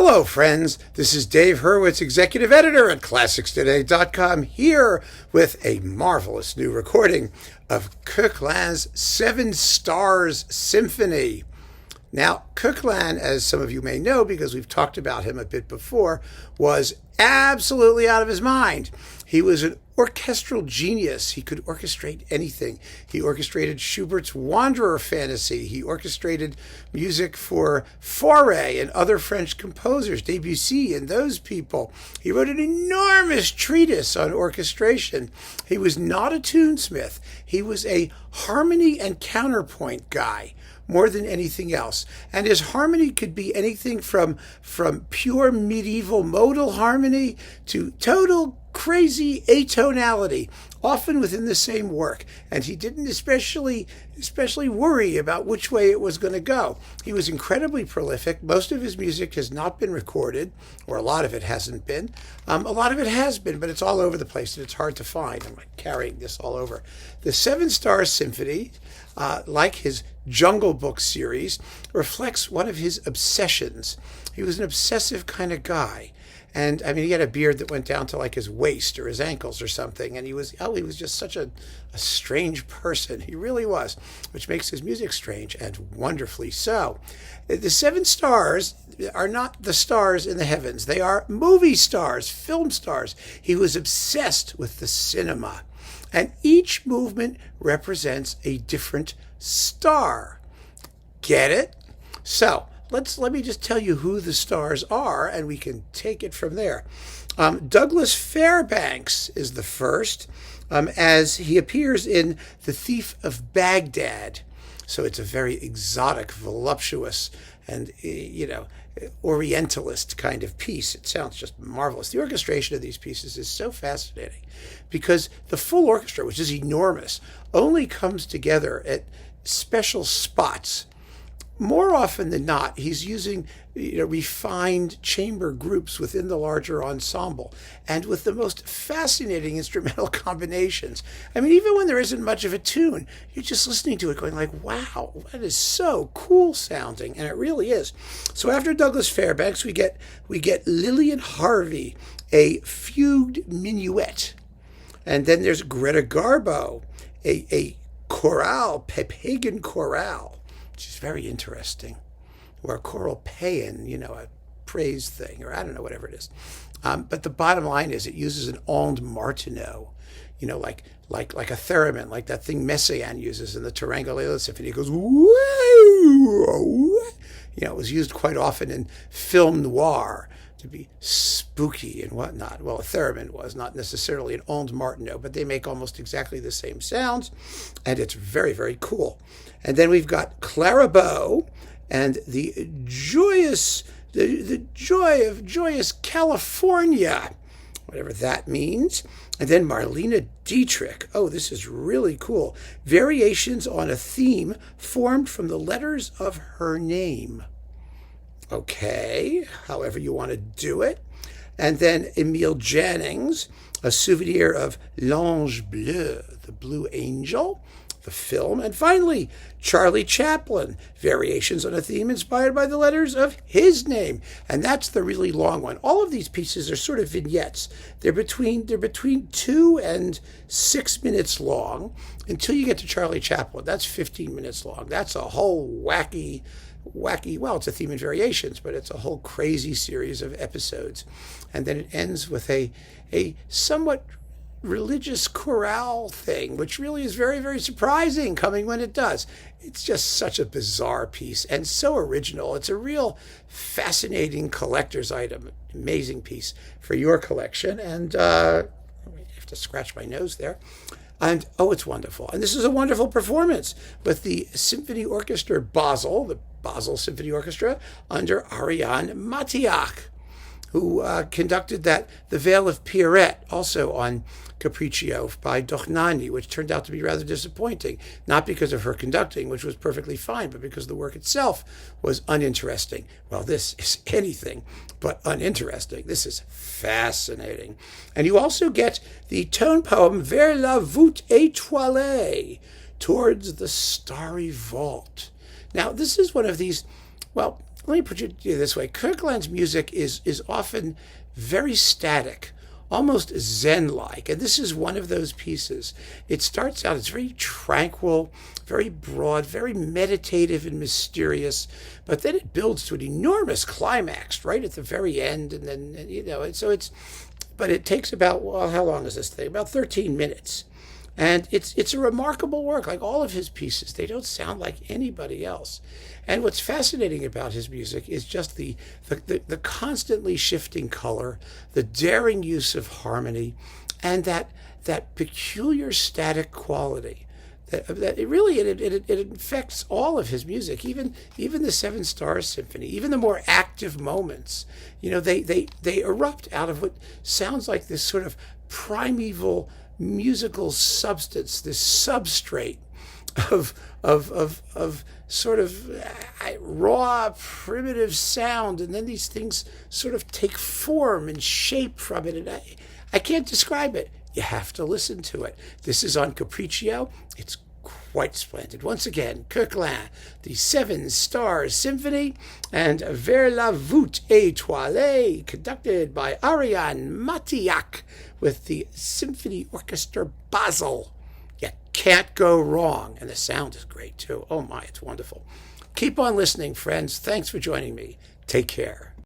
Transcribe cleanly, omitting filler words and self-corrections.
Hello, friends. This is Dave Hurwitz, executive editor at ClassicsToday.com, here with a marvelous new recording of Koechlin's Seven Stars Symphony. Now, Koechlin, as some of you may know, because we've talked about him a bit before, was absolutely out of his mind. He was an orchestral genius. He could orchestrate anything. He orchestrated Schubert's Wanderer Fantasy. He orchestrated music for Fauré and other French composers, Debussy and those people. He wrote an enormous treatise on orchestration. He was not a tunesmith. He was a harmony and counterpoint guy more than anything else. And his harmony could be anything from pure medieval modal harmony to total crazy atonality, often within the same work. And he didn't especially worry about which way it was going to go. He was incredibly prolific. Most of his music has not been recorded, or a lot of it hasn't been. A lot of it has been, but it's all over the place and it's hard to find. I'm carrying this all over. The Seven Stars Symphony, like his Jungle Book series, reflects one of his obsessions. He was an obsessive kind of guy. And I mean, he had a beard that went down to like his waist or his ankles or something. And he was just such a strange person. He really was, which makes his music strange and wonderfully so. The Seven Stars are not the stars in the heavens. They are movie stars, film stars. He was obsessed with the cinema. And each movement represents a different star. Get it? So let me just tell you who the stars are, and we can take it from there. Douglas Fairbanks is the first, as he appears in The Thief of Baghdad. So it's a very exotic, voluptuous, and Orientalist kind of piece. It sounds just marvelous. The orchestration of these pieces is so fascinating because the full orchestra, which is enormous, only comes together at special spots. More often than not, he's using refined chamber groups within the larger ensemble and with the most fascinating instrumental combinations. I mean, even when there isn't much of a tune, you're just listening to it going like, wow, that is so cool sounding, and it really is. So after Douglas Fairbanks, we get Lillian Harvey, a fugued minuet. And then there's Greta Garbo, a chorale, pagan chorale, which is very interesting, or a choral paean, a praise thing, or I don't know, whatever it is. But the bottom line is it uses an onde martineau, like a theremin, like that thing Messiaen uses in the Tarangolele Symphony. It goes, woo, it was used quite often in film noir to be spooky and whatnot. Well, a theremin was not necessarily an onde martineau, but they make almost exactly the same sounds, and it's very, very cool. And then we've got Clarabeau and the joy of joyous California, whatever that means. And then Marlene Dietrich. Oh, this is really cool. Variations on a theme formed from the letters of her name. Okay, however you want to do it. And then Emile Jannings, a souvenir of L'Ange Bleu, the Blue Angel, the film. And finally, Charlie Chaplin, variations on a theme inspired by the letters of his name. And that's the really long one. All of these pieces are sort of vignettes. They're between 2 and 6 minutes long until you get to Charlie Chaplin. That's 15 minutes long. That's a whole wacky, well, it's a theme and variations, but it's a whole crazy series of episodes. And then it ends with a somewhat religious chorale thing, which really is very, very surprising coming when it does. It's just such a bizarre piece and so original. It's a real fascinating collector's item, amazing piece for your collection. And I have to scratch my nose there. And it's wonderful. And this is a wonderful performance with the Symphony Orchestra Basel, the Basel Symphony Orchestra, under Ariane Matiakh, who conducted The Veil of Pierrette, also on Capriccio by Dohnányi, which turned out to be rather disappointing, not because of her conducting, which was perfectly fine, but because the work itself was uninteresting. Well, this is anything but uninteresting. This is fascinating. And you also get the tone poem Vers la voûte étoilée, towards the starry vault. Now, this is one of these, well, let me put it this way. Koechlin's music is often very static, almost Zen-like. And this is one of those pieces. It starts out, it's very tranquil, very broad, very meditative and mysterious, but then it builds to an enormous climax right at the very end. And then, and so but it takes about, well, how long is this thing? About 13 minutes. And it's a remarkable work, like all of his pieces. They don't sound like anybody else. And what's fascinating about his music is just the constantly shifting color, the daring use of harmony, and that peculiar static quality. That it really it infects all of his music, even the Seven Stars Symphony, even the more active moments. They erupt out of what sounds like this sort of primeval musical substance, this substrate of sort of raw, primitive sound, and then these things sort of take form and shape from it. And I can't describe it. You have to listen to it. This is on Capriccio. It's quite splendid. Once again, Koechlin, the Seven Stars Symphony, and Vers la voûte, étoilée, conducted by Ariane, Matiakh, with the Sinfonieorchester Basel. You can't go wrong. And the sound is great, too. Oh, my, it's wonderful. Keep on listening, friends. Thanks for joining me. Take care.